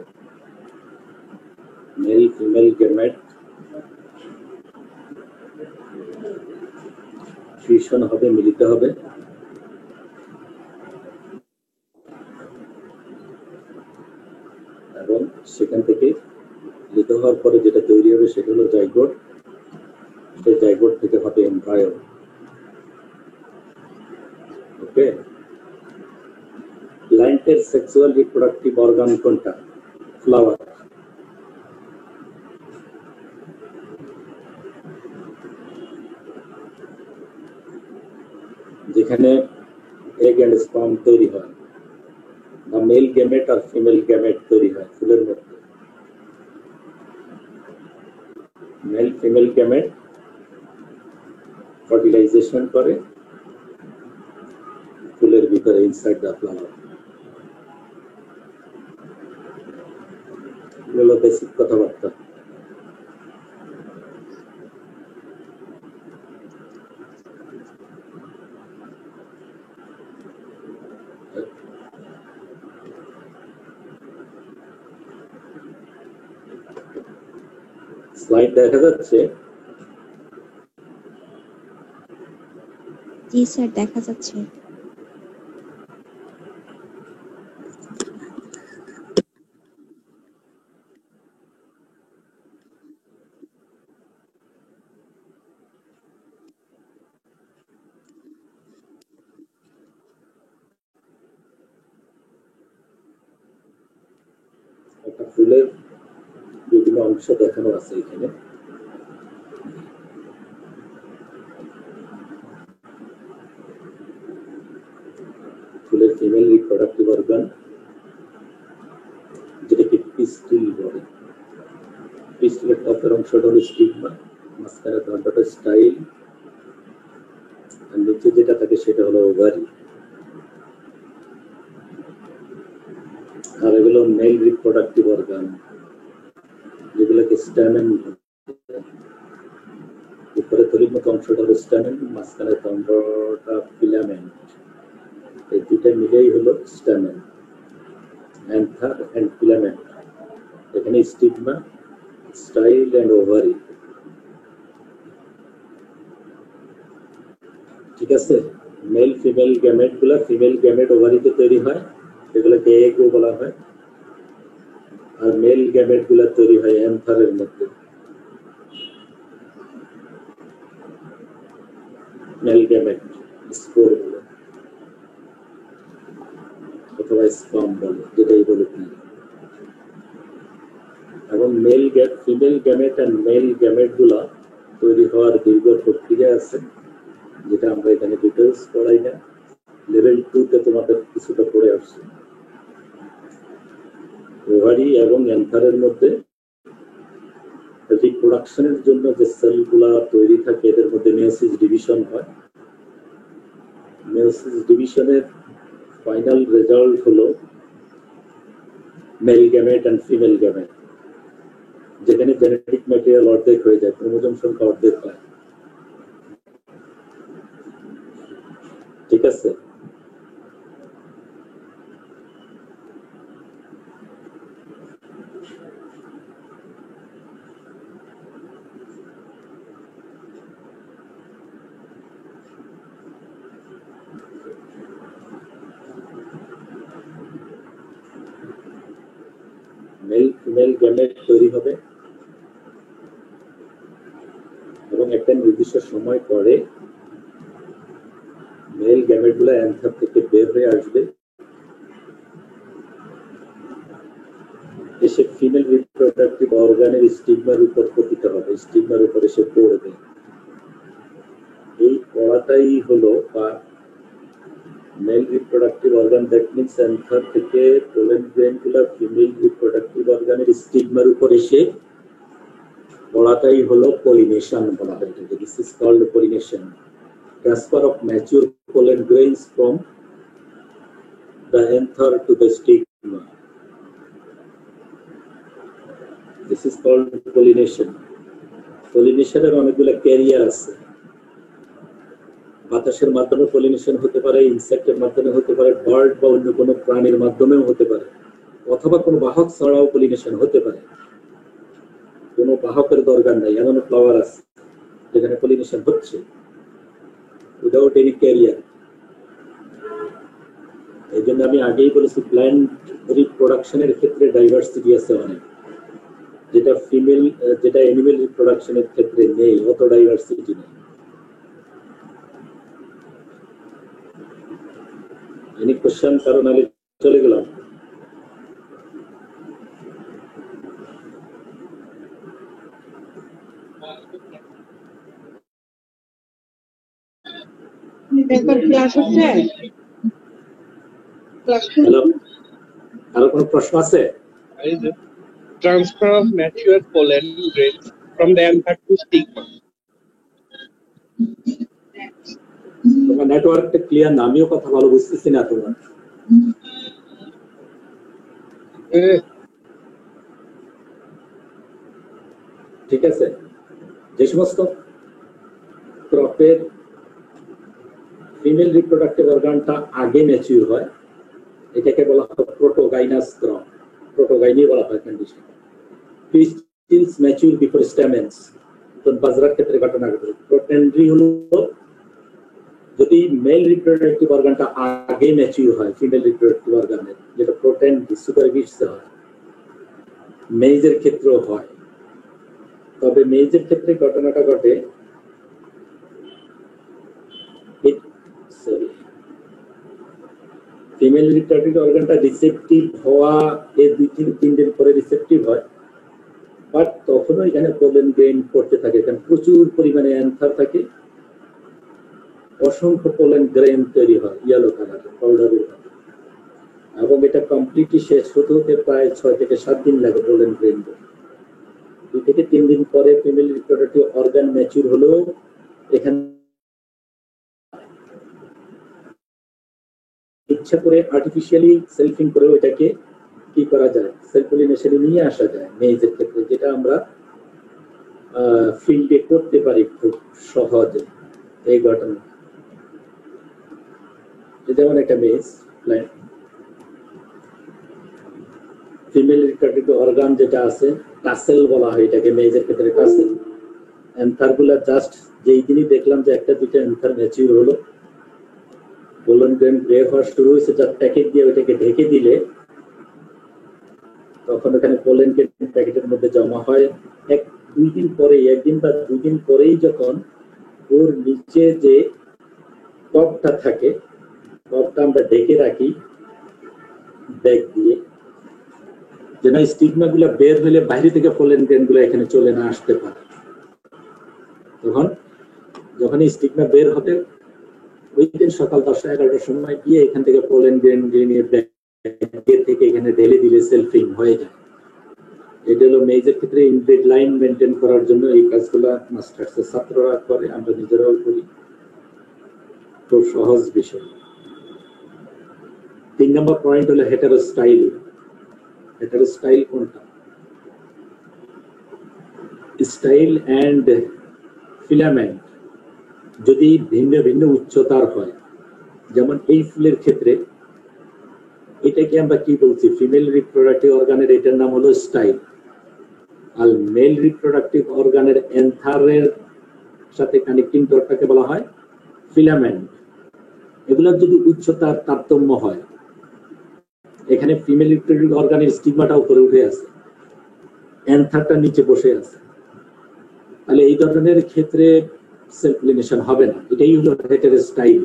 Male-female gamete fusion হবে, মিলিত হবে, এবং সেখান থেকে মিলিত হওয়ার পরে যেটা তৈরি হবে সেটা হলো জাইগোট। সেই জাইগোট থেকে হবে এমব্রায়ো। ওকে, প্ল্যান্টের সেক্সুয়াল রিপ্রোডাক্টিভ অর্গান কোনটা? ফ্লাওয়ার। যেখানে এগ এন্ড স্পার্ম তৈরি হয়, বা মেল গ্যামেট আর ফিমেল গ্যামেট তৈরি হয় ফুলের মধ্যে। মেল ফিমেল গ্যামেট ফার্টিলাইজেশন করে ফুলের ভিতরে, ইনসাইড দ্য ফ্লাওয়ার। এগুলো বেসিক কথাবার্তা। স্লাইড দেখা যাচ্ছে? জি স্যার দেখা যাচ্ছে। একটা ফুলের বিভিন্ন অংশ দেখানো আছে এখানে। ফুলের ফিমেল রিপ্রোডাক্টিভ অর্গান, যেটাকে পিস্টিল বলে। পিস্টিলের টপের অংশটা হলো স্টিগমা, মাঝখানে তন্ত্রটা স্টাইল, আর নিচে যেটা থাকে সেটা হলো ওভারি। আর এগুলো মেল রিপ্রোডাক্টিভ অর্গান, যেগুলোকে স্ট্যামেন। উপরে থলির মতো অংশটা হলো স্ট্যামেন, মাঝখানে তন্ত্রটা ফিলামেন্ট। এই দুইটা মিলেই হলো স্ট্যামেন, অ্যান্থার এন্ড ফিলামেন্ট। এখানে স্টিগমা, স্টাইল এন্ড ওভারি। ঠিক আছে, মেল ফিমেল গ্যামেট গুলা, ফিমেল গ্যামেট ওভারিতে তৈরি হয়, এগুলোকে এগও বলা হয়। আর মেল গ্যামেট গুলা তৈরি হয় অ্যান্থারের মধ্যে। মেল গ্যামেট স্পোর বলে, অথবা স্পার্ম বলে, যেটাই বলে কি। এবং ফিমেল গ্যামেট আর মেল গ্যামেট গুলা তৈরি হওয়ার দীর্ঘ প্রক্রিয়া আছে, যেটা আমরা এখানে ডিটেলস পড়াই না। লেভেল 2 তে তোমাদের কিছুটা পড়ে আসছে। ওভারি এবং অ্যান্থারের মধ্যে রিপ্রোডাকশনের জন্য যে সেলগুলা তৈরি থাকে এদের মধ্যে মেয়োসিস ডিভিশন হয়। মেয়োসিস ডিভিশনের ফাইনাল রেজাল্ট হলো male gamete and female gamete, যেখানে জেনেটিক ম্যাটেরিয়াল অর্ধেক হয়ে যায়, ক্রোমোজোম সংখ্যা অর্ধেক হয়। ঠিক আছে? মেল ফিমেল গ্যামেট তৈরি হবে এবং একটা নির্দিষ্ট সময় পরে মেল গ্যামেট গুলো অ্যান্থার থেকে বের হয়ে আসবে, এসে ফিমেল রিপ্রোডাক্টিভ অর্গানের স্টিগমার উপর পতিত হবে, স্টিগমার উপর এসে পড়বে। এই পড়াটাই হলো বা male reproductive organ, that means anther থেকে পোলেন গ্রেন গুলা ফিমেল রিপ্রোডাক্টিভ অর্গানের স্টিগমার উপর এসে পড়াটাই হলো পলিনেশন বলা হয় এটাকে। This is called pollination, transfer of mature pollen grains from the anther to the stigma. This is called pollination. Pollination এর অনেকগুলো ক্যারিয়ার আছে। বাতাসের মাধ্যমে পলিনেশন হতে পারে, ইনসেক্টের মাধ্যমে হতে পারে, বার্ড বা অন্য কোনো প্রাণীর মাধ্যমেও হতে পারে, অথবা কোনো বাহক ছাড়াও পলিনেশন হতে পারে। কোনো বাহকের দরকার নাই, এমন ফ্লাওয়ার আছে যেখানে পলিনেশন হচ্ছে উইদাউট এনি ক্যারিয়ার। এই জন্য আমি আগেই বলেছি প্ল্যান্ট রিপ্রোডাকশনের ক্ষেত্রে ডাইভার্সিটি আছে অনেক, যেটা ফিমেল যেটা অ্যানিমেল রিপ্রোডাকশনের ক্ষেত্রে নেই, অত ডাইভার্সিটি নেই। Any question? কারণ আমি চলে গেলাম। ক্লাস হচ্ছে? হ্যালো, আরো কোনো প্রশ্ন আছে? Transfer of mature pollen grains from the anther to stigma. তোমার নেটওয়ার্কটা ক্লিয়ার না, আমিও কথা ভালো বুঝতেছি না তোমার। ঠিক আছে, যে সমস্ত ক্রপের ফিমেল রিপ্রোডাক্টিভ অর্গানটা আগে ম্যাচিউর হয় এটাকে বলা হয় প্রোটোগাইনাস ক্রপ, প্রোটোগাইনি বলা হয় কন্ডিশন। পিস্টিলস ম্যাচিউর বিফোর স্ট্যামেন্স, তো বাজরার ক্ষেত্রে ঘটনা ঘটে। প্রোটেন্ড্রি হলো যদি মেল রিপ্রোডাক্টিভ অর্গানটা আগে ম্যাচিউর হয় ফিমেল রিপ্রোডাক্টিভ অর্গানের, যেটা প্রোটেন্ড্রি সুপারভিটসে হয়, মেইজের ক্ষেত্রেও হয়। তবে মেইজের ক্ষেত্রে ঘটনাটা ঘটে ফিমেল রিপ্রোডাক্টিভ অর্গানটা রিসেপটিভ হওয়া এর 2-3 দিন পরে রিসেপটিভ হয়, বাট তখনও এখানে পোলেন গ্রেইন পড়তে থাকে, এখানে প্রচুর পরিমাণে অ্যান্থার থাকে, অসংখ্য পোলেন গ্রেইন তৈরি হয় ইয়েলো কালার পাউডারের, এবং এটা কমপ্লিটলি শেষ হতে হতে প্রায় 6 থেকে 7 দিন লাগে পোলেন গ্রেইন। 2 থেকে 3 দিন পরে ফিমেল রিপ্রোডাক্টিভ অর্গান ম্যাচিউর হলেও এখানে ইচ্ছা করে আর্টিফিশিয়ালি সেলফিং করে ওইটাকে কি করা যায়, সেলফ পলিনেশনে নিয়ে আসা যায় মেইজের ক্ষেত্রে, যেটা আমরা ফিল্ডে করতে পারি খুব সহজে। এই ঘটনা যেমন একটা মেজ প্ল্যান্ট ফিমেল রিপ্রোডাক্টিভ অর্গান যেটা আছে টাসেল বলা হয় এটাকে, মেজের ক্ষেত্রে টাসেল। অ্যান্থার গুলা জাস্ট যেই দিনই দেখলাম যে একটা দুইটা অ্যান্থার ম্যাচিউর হলো, পোলেন গ্রেন গ্রে হওয়া শুরু হয়েছে, যা প্যাকেট দিয়ে ওইটাকে ঢেকে দিলে তখন ওখানে পোলেন গ্রেন প্যাকেটের মধ্যে জমা হয়। 1-2 দিন পরেই, 1 দিন বা 2 দিন পরেই যখন ওর নিচে যে টপটা থাকে, টপটা আমরা ঢেকে রাখি ব্যাগ দিয়ে, যেন স্টিগমা গুলা বের হলে বাইরে থেকে পোলেন গ্রেন গুলো এখানে চলে না আসতে পারে। তখন যখন স্টিগমা বের হবে ওই দিন সকাল 10-11টার সময় গিয়ে এখান থেকে পোলেন গ্রেন নিয়ে ব্যাগ থেকে এখানে ঢেলে দিলে সেলফিং হয়ে যায়। এটা হলো মেজর ক্ষেত্রে ইনব্রেড লাইন মেনটেন করার জন্য এই কাজগুলা মাস্টার্সের ছাত্ররা করে, আমরা নিজেরাও করি, খুব সহজ বিষয়। 3 নম্বর পয়েন্ট হলো হেটারো স্টাইল। হেটারো স্টাইল কোনটা? স্টাইল অ্যান্ড ফিলামেন্ট যদি ভিন্ন ভিন্ন উচ্চতার হয়, যেমন এই ফুলের ক্ষেত্রে এটাকে আমরা কি বলছি, ফিমেল রিপ্রোডাক্টিভ অর্গানের এটার নাম হলো স্টাইল, আর মেল রিপ্রোডাক্টিভ অর্গানের এন্থারের সাথে কানেক্টিং ডটটাকে বলা হয় ফিলামেন্ট। এগুলোর যদি উচ্চতার তারতম্য হয়, এখানে ফিমেল রিপ্রোডাক্টিভ অর্গানের স্টিগমাটা উপরে উঠে আছে, এন্থারটা নিচে বসে আছে, তাহলে এই ধরনের ক্ষেত্রে সেলফ পলিনেশন হবে না। এটাই হলো হেটারো স্টাইল।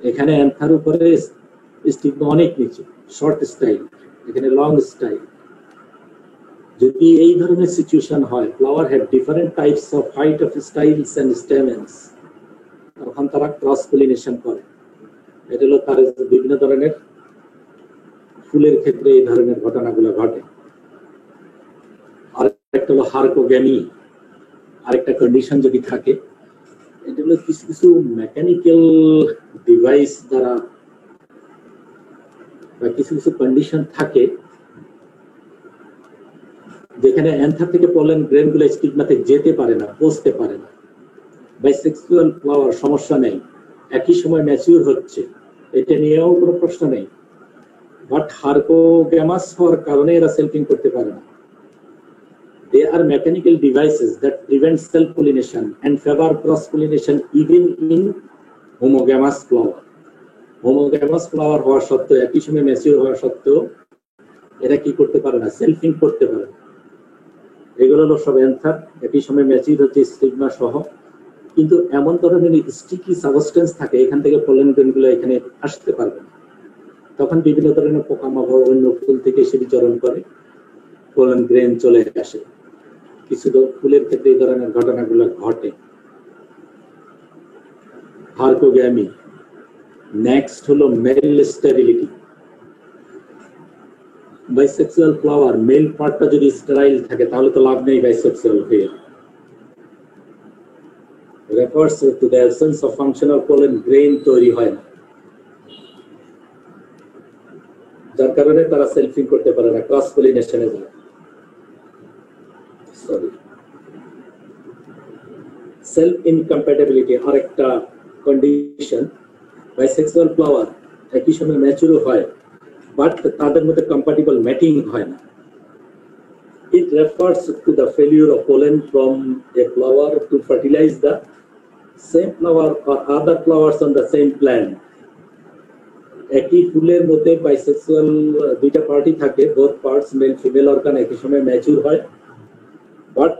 এখানে এন্থার উপরে স্টিগমা অনেক নিচে, শর্ট স্টাইল, এখানে লং স্টাইল। যদি এই ধরনের সিচুয়েশন হয়, flower have different types of height of styles and stamens, তখন তারা ক্রস পলিনেশন করে। এটা হলো তার বিভিন্ন ধরনের ফুলের ক্ষেত্রে এই ধরনের ঘটনাগুলো ঘটে। আরেকটা হলো হার্কোগ্যামি, আরেকটা কন্ডিশন যদি থাকে, এটা হলো কিছু কিছু মেকানিক্যাল ডিভাইস দ্বারা বা কিছু কিছু কন্ডিশন থাকে যেখানে অ্যান্থার থেকে পলেন গ্রেনগুলো স্টিগমাতে যেতে পারে না, পৌঁছতে পারে না। বাইসেক্সুয়াল ফ্লাওয়ার সমস্যা নেই, একই সময় ম্যাচিউর হচ্ছে, এটা নিয়েও কোনো প্রশ্ন নেই। বাট হার্কোগ্যামাস হওয়ার কারণে এরা সেলফিং করতে পারে না। They are mechanical devices that prevent self-pollination and favor cross-pollination even in homogamous flower. Homogamous flower হওয়া সত্ত্বেও, একই সময় ম্যাচিউর হওয়া সত্ত্বেও এরা কি করতে পারে না, সেলফিং করতে পারে না। এগুলো হলো সব অ্যান্থার, একই সময় ম্যাচিউর হচ্ছে স্টিগমা সহ, কিন্তু এমন ধরনের স্টিকি সাবস্টেন্স থাকে এখান থেকে পলেন গ্রেনগুলো এখানে আসতে পারবে না। তখন বিভিন্ন ধরনের পোকামাকড় অন্য ফুল থেকে এসে বিচরণ করে, পলেন গ্রেন চলে আসে। কিছু ফুলের ক্ষেত্রে এই ধরনের ঘটনাগুলো ঘটে। হার্কোগ্যামি। নেক্সট হলো male sterility. Bisexual flower male পার্টটা যদি স্টেরাইল থাকে তাহলে তো লাভ নেই বাইসেক্সুয়াল হয়ে। Refers to the absence of functional pollen grain তৈরি হয় না, যার কারণে তারা সেলফিং করতে পারে না, ক্রস পলিনেশনে যায়। সেলফ ইনকম্প্যাটিবিলিটি আরেকটা কন্ডিশন। বাইসেক্সুয়াল ফ্লাওয়ার একই সময় ম্যাচুর হয়, বাট তাদের মধ্যে কম্প্যাটিবল ম্যাটিং হয় না। It refers to the failure of pollen from a flower to fertilize the same flower or other flowers on the same plant. একই ফুলের মধ্যে বাইসেক্সুয়াল দুইটা পার্টি থাকে, both parts male female organ একই সময় ম্যাচুর হয়, বাট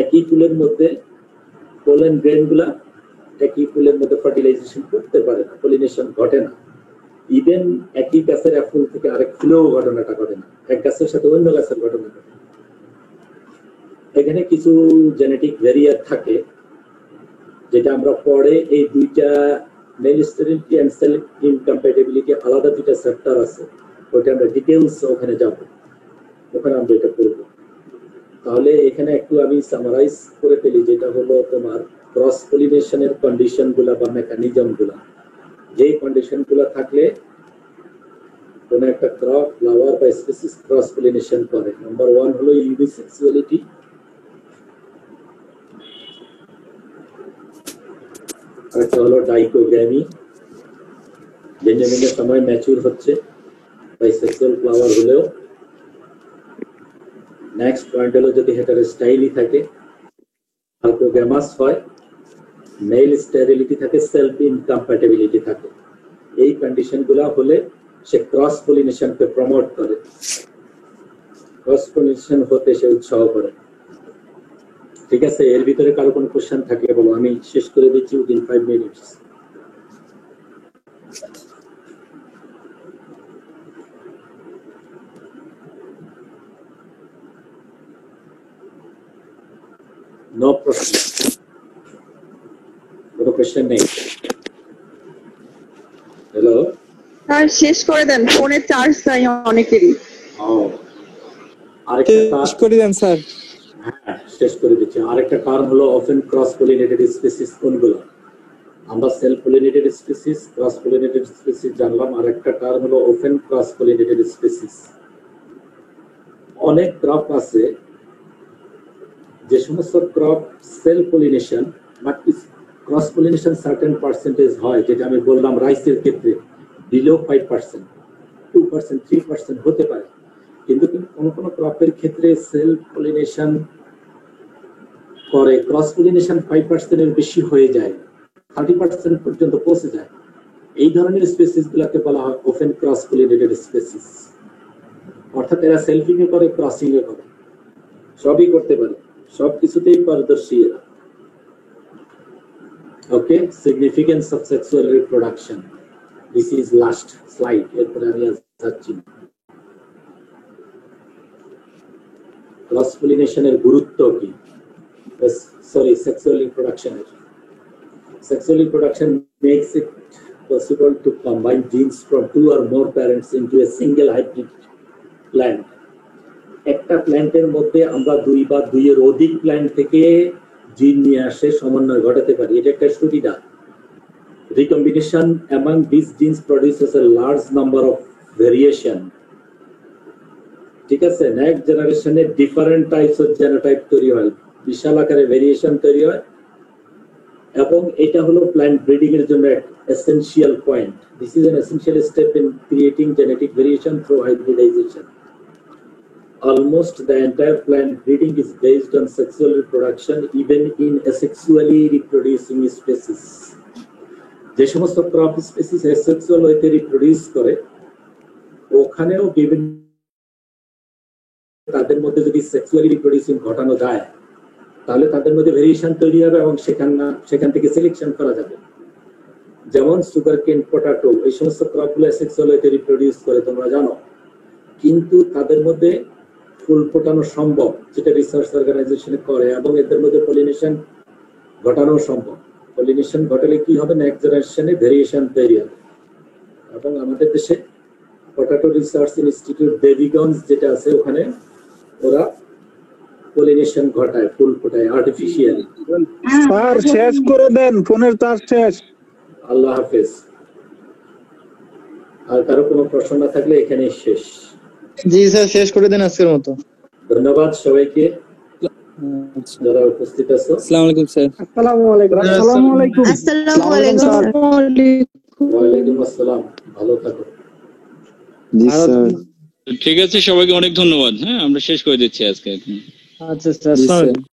একই ফুলের মধ্যে পোলেন গ্রেনগুলা একই ফুলের মধ্যে ফার্টিলাইজেশন করতে পারে না, পলিনেশন ঘটে না। ইভেন একই গাছের এক ফুল থেকে আরেক ফুলেও ঘটনাটা ঘটে না, এক গাছের সাথে অন্য গাছের ঘটনা ঘটে। এখানে কিছু জেনেটিক ভ্যারিয়ার থাকে, যেটা আমরা পরে এই দুইটা mail sterility and self incompatibility আলাদা দুইটা চ্যাপ্টার আছে, ওটা আমরা ডিটেইলস ওখানে যাব, ওখানে আমরা এটা করব। তাহলে এখানে একটু আমি সামারাইজ করে ফেলি, যেটা হলো তোমার ক্রস পলিনেশনের কন্ডিশন গুলা বা মেকানিজম গুলা। যে কন্ডিশন গুলা থাকলে কোন একটা ক্রপ ফ্লাওয়ার বা স্পিসিস ক্রস পলিনেশন করে। নাম্বার 1 হলো ইউনিসেক্সুয়ালিটি, আরেকটা হলো ডাইকোগ্যামি, ভিন্ন ভিন্ন সময় ম্যাচুর হচ্ছে বাইসেক্সুয়াল ফ্লাওয়ার হলেও। নেক্সট পয়েন্ট হলো যদি হেটারো স্টাইলি থাকে, হার্কোগ্যামাস হয়, মেল স্টেরিলিটি থাকে, সেলফ ইনকম্প্যাটিবিলিটি থাকে। এই কন্ডিশন গুলা হলে সে ক্রস পলিনেশনকে প্রমোট করে, ক্রস পলিনেশন হতে সে উৎসাহ করে। ঠিক আছে, এর ভিতরে কারো কোনো কোশ্চেন থাকলে বলো, আমি শেষ করে দিচ্ছি উইদিন 5 মিনিটস। নো প্রশ্ন, কোনো কোশ্চেন নেই? হ্যালো। স্যার শেষ করে দেন, ফোনে চার্জ চাই অনেকেরই। ও, আরেকটা শেষ করে দেন স্যার। হ্যাঁ, শেষ করে দিচ্ছি। আরেকটা টার্ম হলো অফেন ক্রস পলিনেটেড স্পিসিস কোনগুলো? আমরা self pollinated species, cross pollinated species জানলাম। আরেকটা টার্ম হলো অফেন ক্রস পলিনেটেড স্পিসিস। অনেক ক্রপ আছে যে সমস্ত crop self pollination but cross pollination certain percentage হয়, যেটা আমি বললাম রাইসের ক্ষেত্রে বিলো 5%, 2%, 3% হতে পারে। কিন্তু কোন কোন ক্রপের ক্ষেত্রে সেলফ পলিনেশন করে, ক্রস পলিনেশন 5% এর বেশি হয়ে যায়, 30% পর্যন্ত পৌঁছে যায়। এই ধরনের স্পেসিস গুলাকে বলা হয় ওপেন ক্রস পলিনেটেড স্পেসিস। অর্থাৎ এরা সেলফিং এ করে, ক্রসিং এ করে, সবই করতে পারে, সবকিছুতেই পারদর্শী এরা। Okay, significance of sexual reproduction, this is last slide. এরপরে আমি যাচ্ছি ক্রস পলিনেশনের গুরুত্ব কি। সরি, সেক্সুয়াল রিপ্রোডাকশনের। Sexual reproduction makes it possible to combine genes from 2 or more parents into a single hybrid plant. একটা প্ল্যান্টের মধ্যে আমরা 2 বা 2 এর অধিক প্ল্যান্ট থেকে জিন নিয়ে আসে সমন্বয় ঘটাতে পারি। এটা একটা সুবিধা। Recombination among these genes produces a large number of variation. ঠিক আছে, নেক্সট জেনারেশনে ডিফারেন্ট টাইপস অফ জেনোটাইপ তৈরি হয়, বিশাল আকারে ভেরিয়েশন তৈরি হয়, এবং এটা হলো প্ল্যান্ট ব্রিডিং এর জন্য essential point. This is an essential step in creating genetic variation through hybridization. Almost the entire plant breeding is based on sexual reproduction, even in asexually reproducing species. যে সমস্ত ক্রপ স্পিসিস অ্যাসেক্সুয়াল হইতে রিপ্রোডিউস করে, ওখানেও বিভিন্ন তাদের মধ্যে যদি সেক্সুয়ালি রিপ্রোডিউসিং ঘটানো যায়, তাহলে তাদের মধ্যে ভেরিয়েশন তৈরি হবে এবং সেখান থেকে সিলেকশন করা যাবে। যেমন সুগার কেন, পটাটো, এই সমস্ত ক্রপগুলো অ্যাসেক্সুয়াল হইতে রিপ্রোডিউস করে, তোমরা জানো। কিন্তু তাদের মধ্যে ফুল ফোটানো সম্ভব, যেটা রিসার্চ অর্গানাইজেশনে করে, এবং এদের মধ্যে পলিনেশন ঘটানো সম্ভব। পলিনেশন ঘটালে কি হবে, নেক্সট জেনারেশনে ভেরিয়েশন তৈরি হবে। এবং আমাদের দেশে পটাটো রিসার্চ ইনস্টিটিউট দেবীগঞ্জ যেটা আছে, ওখানে ওরা পলিনেশন ঘটায়, ফুল ফোটায় আর্টিফিশিয়ালি। স্যার শেষ করে দেন, ফোনের চার্জ শেষ। আল্লাহ হাফেজ। আর কারো কোনো প্রশ্ন না থাকলে এখানেই শেষ। জি স্যার, শেষ করে দেন আজকের মতো। ধন্যবাদ সবাইকে যারা উপস্থিত আছো। আসসালামু আলাইকুম স্যার। আসসালামু আলাইকুম। আসসালামু আলাইকুম। আসসালামু আলাইকুম। ওয়ালাইকুম আসসালাম, ভালো থাকো। জি স্যার। ঠিক আছে, সবাইকে অনেক ধন্যবাদ। হ্যাঁ, আমরা শেষ করে দিচ্ছি আজকে। আচ্ছা স্যার, আসসালামু আলাইকুম।